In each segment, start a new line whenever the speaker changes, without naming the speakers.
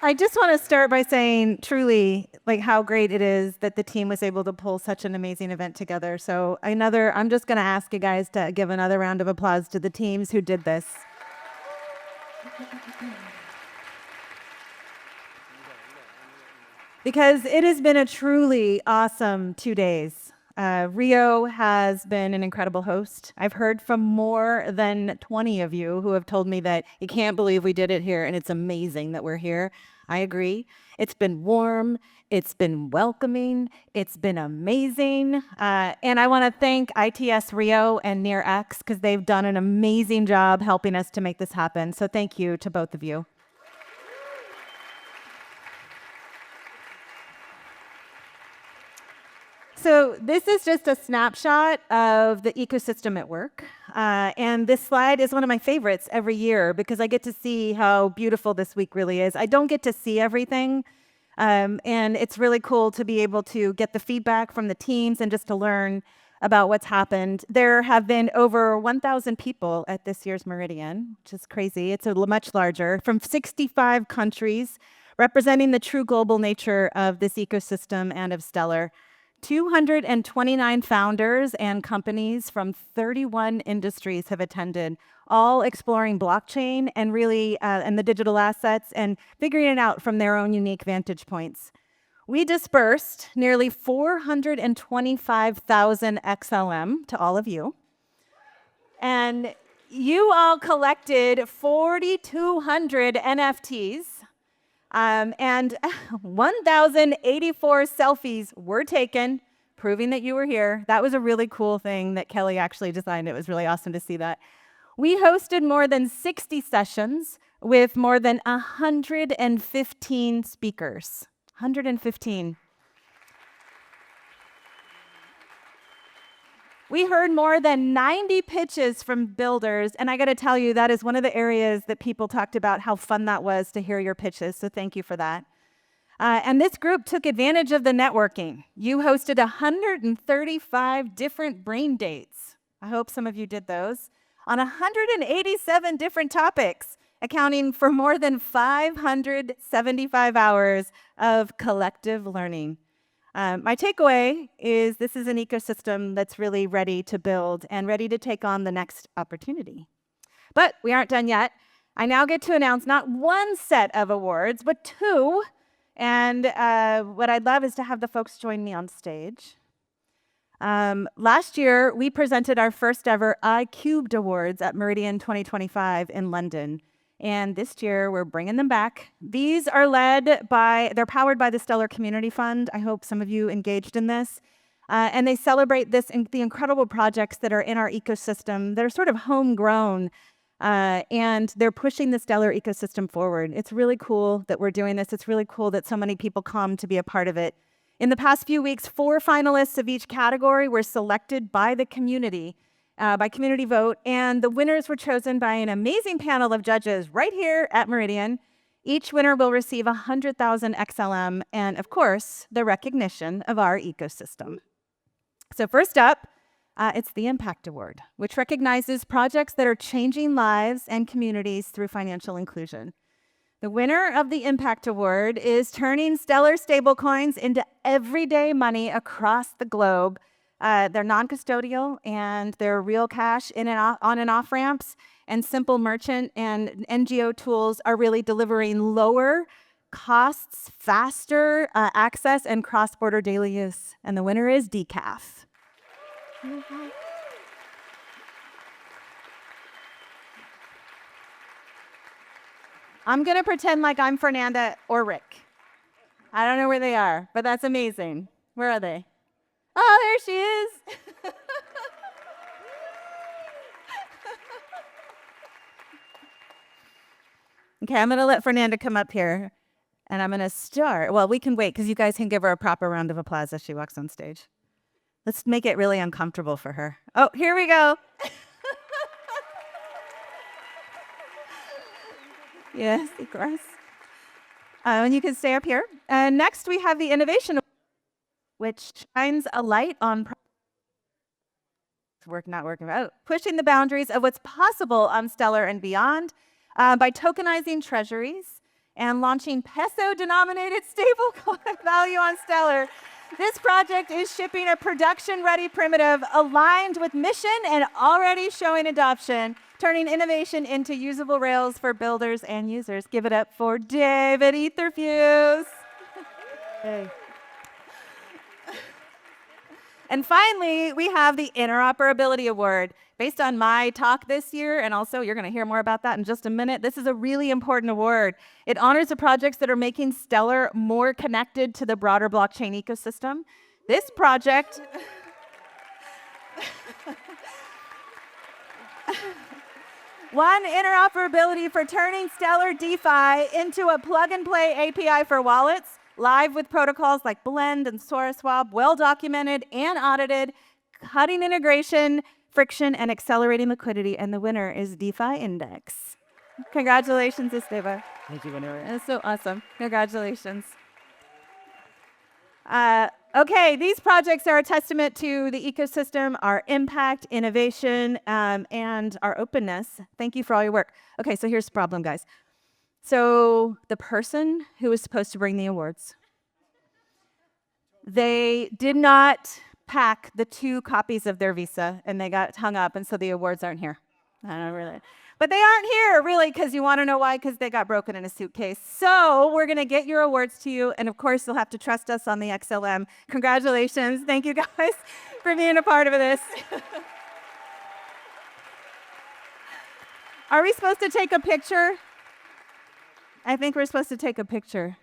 I just want to start by saying truly like how great it is that the team was able to pull such an amazing event together. So I'm just going to ask you guys to give another round of applause to the teams who did this. Because it has been a truly awesome 2 days. Rio has been an incredible host. I've heard from more than 20 of you who have told me that you can't believe we did it here and it's amazing that we're here. I agree. It's been warm. It's been welcoming. It's been amazing. And I want to thank ITS Rio and NearX because they've done an amazing job helping us to make this happen. So thank you to both of you. So this is just a snapshot of the ecosystem at work. And this slide is one of my favorites every year because I get to see how beautiful this week really is. I don't get to see everything. And it's really cool to be able to get the feedback from the teams and just to learn about what's happened. There have been over 1,000 people at this year's Meridian, which is crazy. It's much larger, from 65 countries, representing the true global nature of this ecosystem and of Stellar. 229 founders and companies from 31 industries have attended, all exploring blockchain and really and the digital assets and figuring it out from their own unique vantage points. We dispersed nearly 425,000 XLM to all of you. And you all collected 4,200 NFTs. And 1,084 selfies were taken, proving that you were here. That was a really cool thing that Kelly actually designed. It was really awesome to see that. We hosted more than 60 sessions with more than 115 speakers. 115. We heard more than 90 pitches from builders, and I got to tell you, that is one of the areas that people talked about how fun that was to hear your pitches, so thank you for that. And this group took advantage of the networking. You hosted 135 different brain dates. I hope some of you did those, on 187 different topics, accounting for more than 575 hours of collective learning. My takeaway is this is an ecosystem that's really ready to build and ready to take on the next opportunity. But we aren't done yet. I now get to announce not one set of awards, but two. And what I'd love is to have the folks join me on stage. Last year, we presented our first ever iCubed Awards at Meridian 2025 in London. And this year, we're bringing them back. These are they're powered by the Stellar Community Fund. I hope some of you engaged in this. And they celebrate the incredible projects that are in our ecosystem. They're sort of homegrown, and they're pushing the Stellar ecosystem forward. It's really cool that we're doing this. It's really cool that so many people come to be a part of it. In the past few weeks, 4 finalists of each category were selected by the community. By community vote, and the winners were chosen by an amazing panel of judges right here at Meridian. Each winner will receive 100,000 XLM and, of course, the recognition of our ecosystem. So first up, it's the Impact Award, which recognizes projects that are changing lives and communities through financial inclusion. The winner of the Impact Award is turning Stellar stablecoins into everyday money across the globe. They're non-custodial and they're real cash on and off ramps, and simple merchant and NGO tools are really delivering lower costs, faster access, and cross-border daily use. And the winner is Decaf. I'm going to pretend like I'm Fernanda or Rick. I don't know where they are, but that's amazing. Where are they? Oh, there she is. Okay, I'm going to let Fernanda come up here, and I'm going to start. Well, we can wait, because you guys can give her a proper round of applause as she walks on stage. Let's make it really uncomfortable for her. Oh, here we go. Yes, of course. And you can stay up here. And next, we have the Innovation, which shines a light on pushing the boundaries of what's possible on Stellar and beyond by tokenizing treasuries and launching peso-denominated stablecoin value on Stellar. This project is shipping a production-ready primitive aligned with mission and already showing adoption, turning innovation into usable rails for builders and users. Give it up for David Etherfuse. Hey. And finally, we have the Interoperability Award. Based on my talk this year, and also you're going to hear more about that in just a minute, this is a really important award. It honors the projects that are making Stellar more connected to the broader blockchain ecosystem. This project won interoperability for turning Stellar DeFi into a plug-and-play API for wallets, live with protocols like Blend and SoraSwap, well-documented and audited, cutting integration, friction, and accelerating liquidity. And the winner is DeFi Index. Congratulations, Esteban.
Thank you, Vanessa.
That's so awesome. Congratulations. Okay, these projects are a testament to the ecosystem, our impact, innovation, and our openness. Thank you for all your work. Okay, so here's the problem, guys. So the person who was supposed to bring the awards, they did not pack the 2 copies of their visa, and they got hung up, and so the awards aren't here. I don't really. But they aren't here, really, because you want to know why? Because they got broken in a suitcase. So we're going to get your awards to you, and of course, you'll have to trust us on the XLM. Congratulations. Thank you, guys, for being a part of this. Are we supposed to take a picture? I think we're supposed to take a picture.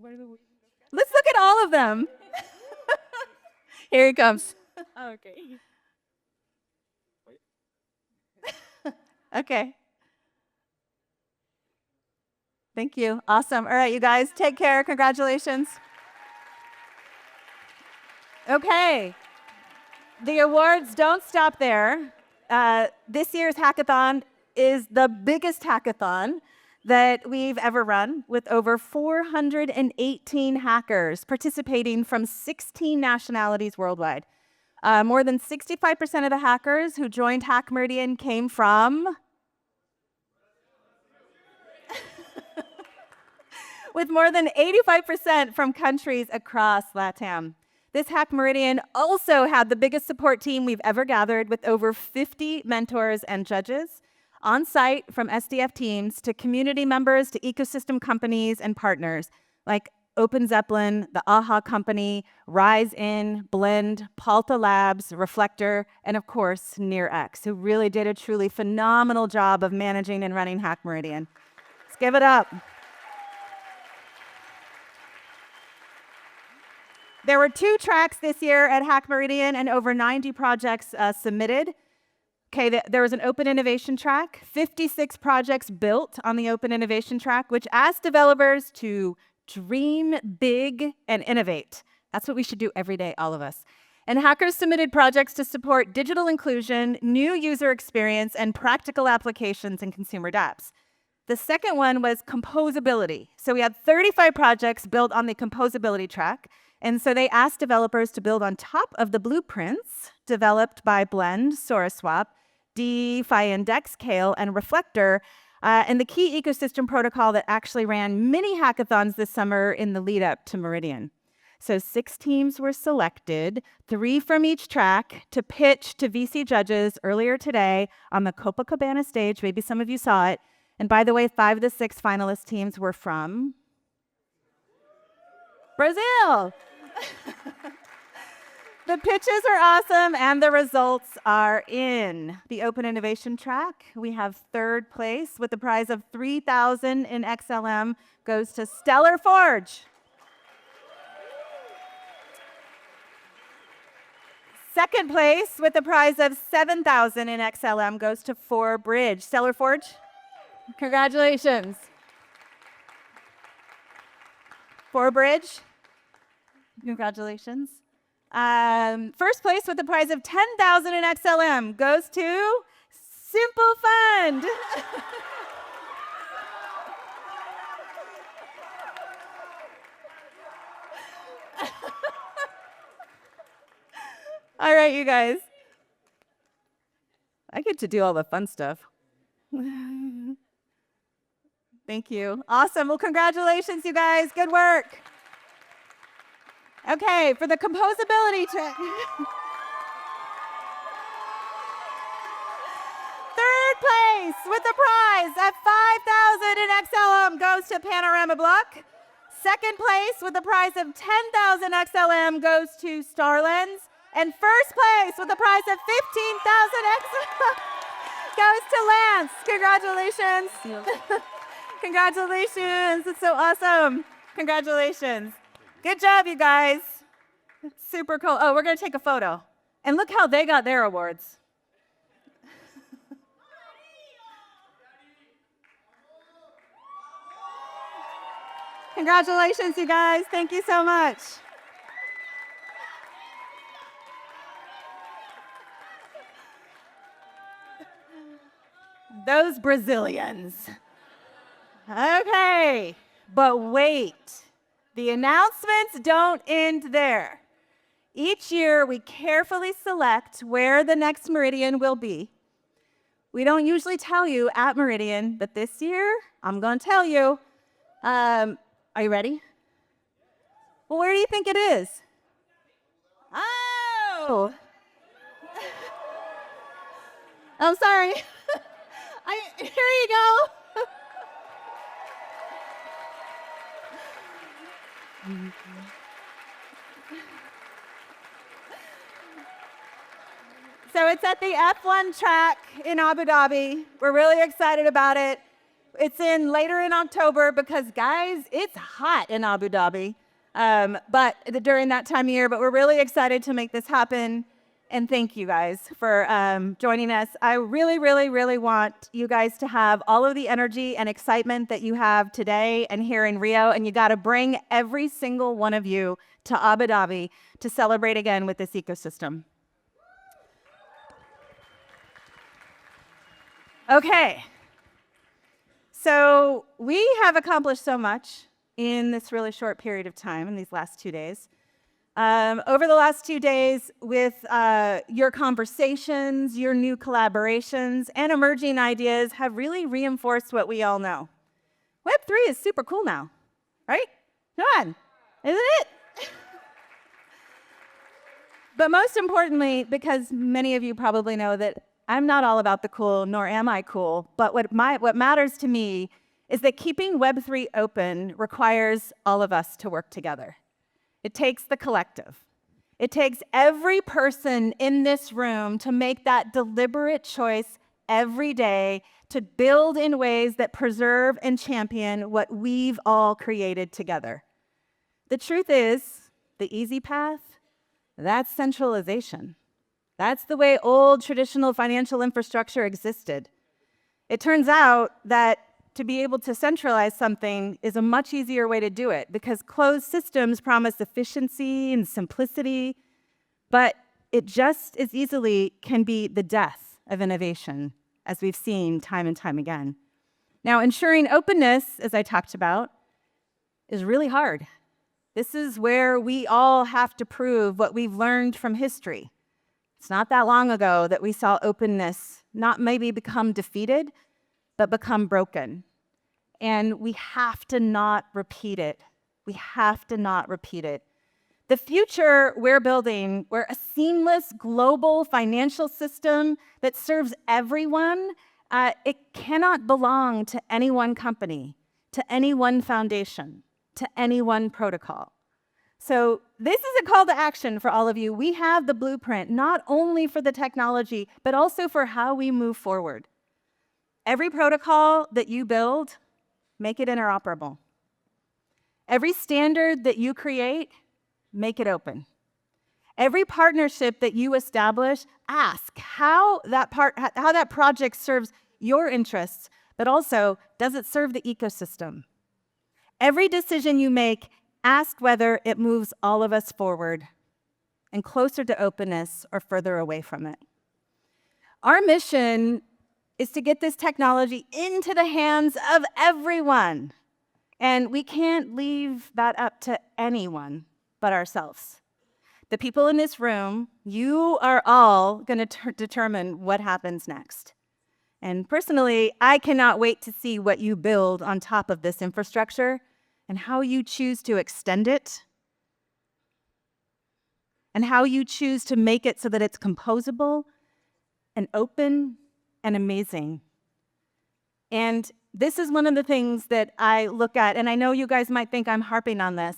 Let's look at all of them. Here he comes.
Oh, okay.
Okay. Thank you. Awesome. All right, you guys, take care. Congratulations. Okay. The awards don't stop there. This year's hackathon is the biggest hackathon that we've ever run, with over 418 hackers participating from 16 nationalities worldwide. More than 65% of the hackers who joined Hack Meridian came from with more than 85% from countries across LATAM. This Hack Meridian also had the biggest support team we've ever gathered, with over 50 mentors and judges on site, from SDF teams to community members to ecosystem companies and partners like Open Zeppelin, the AHA Company, Rise In, Blend, Palta Labs, Reflector, and of course, NearX, who really did a truly phenomenal job of managing and running Hack Meridian. Let's give it up. There were 2 tracks this year at Hack Meridian and over 90 projects submitted. Okay, there was an open innovation track, 56 projects built on the open innovation track, which asked developers to dream big and innovate. That's what we should do every day, all of us. And hackers submitted projects to support digital inclusion, new user experience, and practical applications in consumer dApps. The second one was composability. So we had 35 projects built on the composability track. And so they asked developers to build on top of the blueprints developed by Blend, SoraSwap, DeFi Index, Kale, and Reflector, and the key ecosystem protocol that actually ran mini hackathons this summer in the lead up to Meridian. So 6 teams were selected, 3 from each track, to pitch to VC judges earlier today on the Copacabana stage. Maybe some of you saw it. And by the way, 5 of the 6 finalist teams were from Brazil. The pitches are awesome, and the results are in. The Open Innovation track, we have 3rd place with the prize of $3,000 in XLM goes to Stellar Forge. 2nd place with the prize of $7,000 in XLM goes to 4Bridge. Stellar Forge, congratulations. 4Bridge, congratulations. 1st place with the prize of $10,000 in XLM goes to Simple Fund. All right, you guys. I get to do all the fun stuff. Thank you. Awesome. Well, congratulations, you guys. Good work. Okay, for the composability trick. Third place with the prize at 5,000 in XLM goes to Panorama Block. Second place with the prize of 10,000 XLM goes to Starlens. And first place with the prize of 15,000 XLM goes to Lance. Congratulations. Congratulations. It's so awesome. Congratulations. Good job, you guys. Super cool. Oh, we're going to take a photo. And look how they got their awards. Congratulations, you guys. Thank you so much. Those Brazilians. Okay, but wait. The announcements don't end there. Each year, we carefully select where the next Meridian will be. We don't usually tell you at Meridian, but this year, I'm going to tell you. Are you ready? Well, where do you think it is? Oh! I'm sorry. Here you go. So it's at the F1 track in Abu Dhabi. We're really excited about it. It's later in October because, guys, it's hot in Abu Dhabi but during that time of year. But we're really excited to make this happen. And thank you guys for joining us. I really, really, really want you guys to have all of the energy and excitement that you have today and here in Rio. And you got to bring every single one of you to Abu Dhabi to celebrate again with this ecosystem. Okay. So we have accomplished so much in this really short period of time, in these last 2 days. Over the last 2 days, with your conversations, your new collaborations, and emerging ideas have really reinforced what we all know. Web3 is super cool now, right? Come on, isn't it? But most importantly, because many of you probably know that I'm not all about the cool, nor am I cool, but what matters to me is that keeping Web3 open requires all of us to work together. It takes the collective. It takes every person in this room to make that deliberate choice every day to build in ways that preserve and champion what we've all created together. The truth is, the easy path, that's centralization. That's the way old traditional financial infrastructure existed. It turns out that to be able to centralize something is a much easier way to do it because closed systems promise efficiency and simplicity, but it just as easily can be the death of innovation, as we've seen time and time again. Now, ensuring openness, as I talked about, is really hard. This is where we all have to prove what we've learned from history. It's not that long ago that we saw openness not maybe become defeated, but become broken. And we have to not repeat it. We have to not repeat it. The future we're building, we're a seamless global financial system that serves everyone. It cannot belong to any one company, to any one foundation, to any one protocol. So this is a call to action for all of you. We have the blueprint, not only for the technology, but also for how we move forward. Every protocol that you build, make it interoperable. Every standard that you create, make it open. Every partnership that you establish, ask how that project serves your interests, but also, does it serve the ecosystem? Every decision you make, ask whether it moves all of us forward and closer to openness or further away from it. Our mission is to get this technology into the hands of everyone. And we can't leave that up to anyone but ourselves. The people in this room, you are all going to determine what happens next. And personally, I cannot wait to see what you build on top of this infrastructure and how you choose to extend it and how you choose to make it so that it's composable and open and amazing. And this is one of the things that I look at, and I know you guys might think I'm harping on this,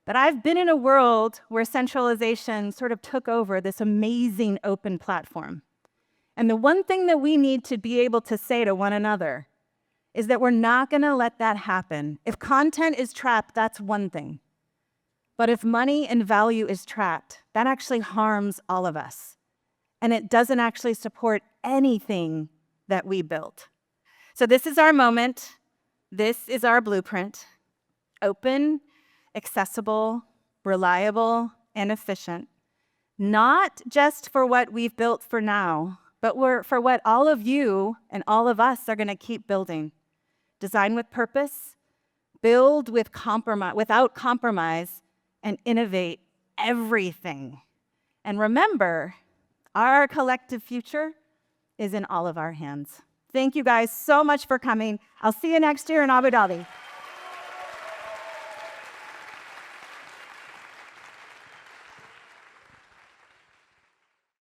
but I've been in a world where centralization sort of took over this amazing open platform. And the one thing that we need to be able to say to one another is that we're not going to let that happen. If content is trapped, that's one thing. But if money and value is trapped, that actually harms all of us. And it doesn't actually support anything that we built. So this is our moment. This is our blueprint. Open, accessible, reliable, and efficient. Not just for what we've built for now, but for what all of you and all of us are going to keep building. Design with purpose, build with without compromise, and innovate everything. And remember, our collective future is in all of our hands. Thank you guys so much for coming. I'll see you next year in Abu Dhabi.